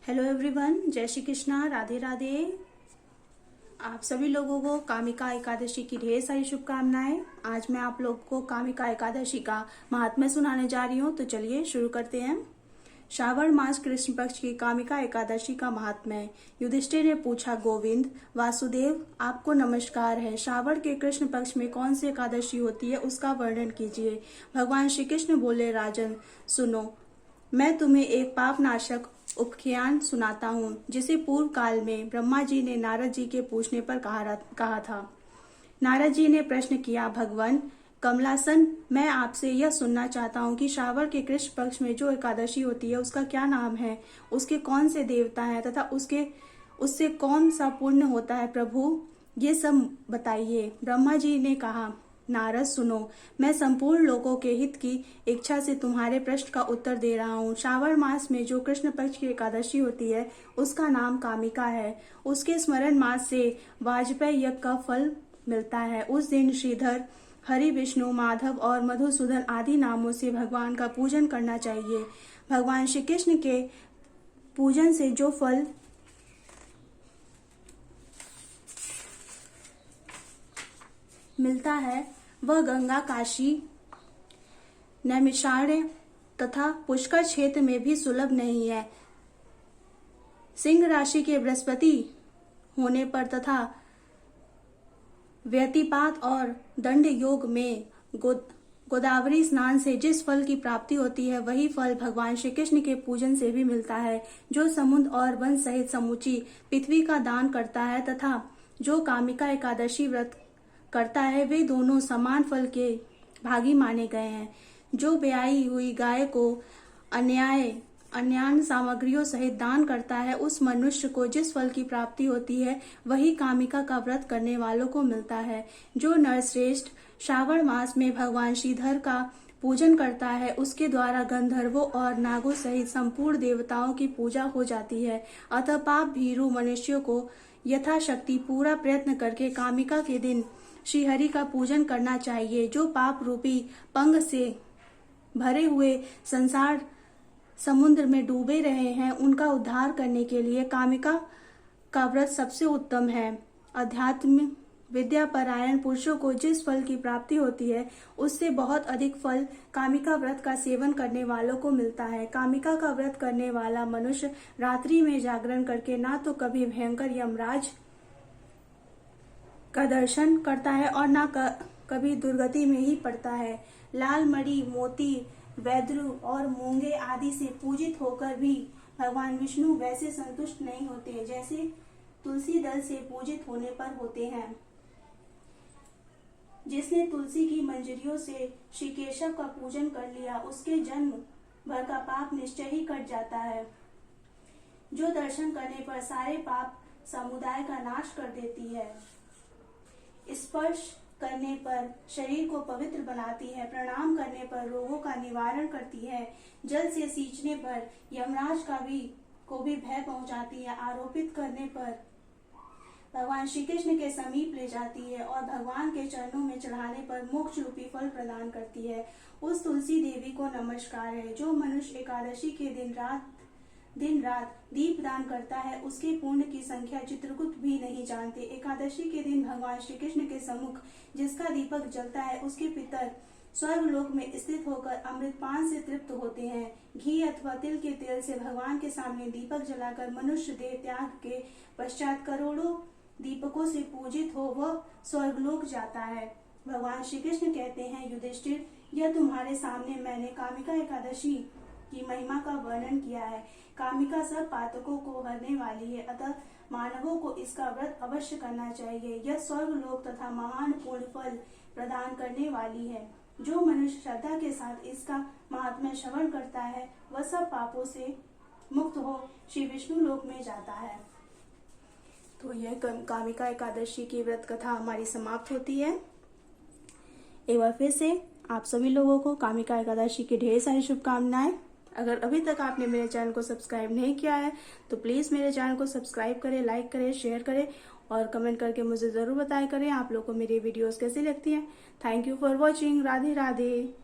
Hello everyone, जय श्री कृष्णा, राधे राधे। आप सभी लोगों को कामिका एकादशी की ढेर सारी शुभकामनाएं। आज मैं आप लोगों को कामिका एकादशी का महात्म्य सुनाने जा रही हूँ, तो चलिए शुरू करते हैं। श्रावण मास कृष्ण पक्ष की कामिका एकादशी का महात्म्य। युधिष्ठिर ने पूछा, गोविंद वासुदेव आपको नमस्कार है। श्रावण के कृष्ण पक्ष में कौन सी एकादशी होती है, उसका वर्णन कीजिए। भगवान श्री कृष्ण बोले, राजन सुनो, मैं तुम्हें एक पाप नाशक उपख्यान सुनाता हूँ, जिसे पूर्व काल में ब्रह्मा जी ने नारद जी के पूछने पर कहा था। नारद जी ने प्रश्न किया, भगवान कमलासन, मैं आपसे यह सुनना चाहता हूँ कि श्रावण के कृष्ण पक्ष में जो एकादशी होती है उसका क्या नाम है, उसके कौन से देवता हैं तथा उससे कौन सा पुण्य होता है। प्रभु ये सब बताइए। ब्रह्मा जी ने कहा, नारद सुनो, मैं संपूर्ण लोगों के हित की इच्छा से तुम्हारे प्रश्न का उत्तर दे रहा हूँ। श्रावण मास में जो कृष्ण पक्ष की एकादशी होती है उसका नाम कामिका है। उसके स्मरण मास से वाजपेय यज्ञ का फल मिलता है। उस दिन श्रीधर, हरि, विष्णु, माधव और मधुसूदन आदि नामों से भगवान का पूजन करना चाहिए। भगवान श्री कृष्ण के पूजन से जो फल मिलता है वह गंगा, काशी, नैमिषारण्य तथा पुष्कर क्षेत्र में भी सुलभ नहीं है। सिंह राशि के बृहस्पति होने पर तथा व्यतिपात और दंड योग में गोदावरी स्नान से जिस फल की प्राप्ति होती है वही फल भगवान श्री कृष्ण के पूजन से भी मिलता है। जो समुद्र और वन सहित समूची पृथ्वी का दान करता है तथा जो कामिका एकादशी व्रत करता है, वे दोनों समान फल के भागी माने गए हैं। जो ब्याई हुई गाय को अन्यान सामग्रियों सहित दान करता है, उस मनुष्य को जिस फल की प्राप्ति होती है वही कामिका का व्रत करने वालों को मिलता है। जो नरश्रेष्ठ श्रावण मास में भगवान श्रीधर का पूजन करता है, उसके द्वारा गंधर्वों और नागों सहित संपूर्ण देवताओं की पूजा हो जाती है। अतः पाप भीरु मनुष्यों को यथाशक्ति पूरा प्रयत्न करके कामिका के दिन श्रीहरि का पूजन करना चाहिए। जो पाप रूपी पंग से भरे हुए संसार समुद्र में डूबे रहे हैं, उनका उद्धार करने के लिए कामिका का व्रत सबसे उत्तम है। अध्यात्म विद्या परायण पुरुषों को जिस फल की प्राप्ति होती है उससे बहुत अधिक फल कामिका व्रत का सेवन करने वालों को मिलता है। कामिका का व्रत करने वाला मनुष्य रात्रि में जागरण करके ना तो कभी भयंकर यमराज का दर्शन करता है और ना कभी दुर्गति में ही पड़ता है। लाल मणि, मोती, वैद्रु और मूंगे आदि से पूजित होकर भी भगवान विष्णु वैसे संतुष्ट नहीं होते जैसे तुलसी दल से पूजित होने पर होते हैं। जिसने तुलसी की मंजरियों से श्री केशव का पूजन कर लिया, उसके जन्म भर का पाप निश्चय ही कट जाता है। जो दर्शन करने पर सारे पाप समुदाय का नाश कर देती है, स्पर्श करने पर शरीर को पवित्र बनाती है, प्रणाम करने पर रोगों का निवारण करती है, जल से सींचने पर यमराज को भी भय पहुंचाती है, आरोपित करने पर भगवान श्री कृष्ण के समीप ले जाती है और भगवान के चरणों में चढ़ाने पर मोक्ष रूपी फल प्रदान करती है। उस तुलसी देवी को नमस्कार है। जो मनुष्य एकादशी के दिन रात दीप दान करता है, उसके पुण्य की संख्या चित्रकूट भी नहीं जानते। एकादशी के दिन भगवान श्री कृष्ण के सम्मुख जिसका दीपक जलता है, उसके पितर स्वर्ग लोक में स्थित होकर अमृतपान से तृप्त होते हैं। घी अथवा तिल के तेल से भगवान के सामने दीपक जलाकर मनुष्य देह त्याग के पश्चात करोड़ों दीपकों से पूजित हो वह स्वर्गलोक जाता है। भगवान श्री कृष्ण कहते हैं, युधिष्ठिर, यह तुम्हारे सामने मैंने कामिका एकादशी की महिमा का वर्णन किया है। कामिका सब पातकों को हरने वाली है, अतः मानवों को इसका व्रत अवश्य करना चाहिए। यह स्वर्ग लोक तथा महान पूर्ण फल प्रदान करने वाली है। जो मनुष्य श्रद्धा के साथ इसका महात्म्य श्रवण करता है, वह सब पापों से मुक्त हो श्री विष्णु लोक में जाता है। तो यह कामिका एकादशी की व्रत कथा हमारी समाप्त होती है। एक बार फिर से आप सभी लोगों को कामिका एकादशी की ढेर सारी शुभकामनाएं। अगर अभी तक आपने मेरे चैनल को सब्सक्राइब नहीं किया है तो प्लीज मेरे चैनल को सब्सक्राइब करें, लाइक करें, शेयर करें और कमेंट करके मुझे जरूर बताया करें आप लोगों को मेरी वीडियोस कैसी लगती हैं। Thank you for watching. Radhe Radhe.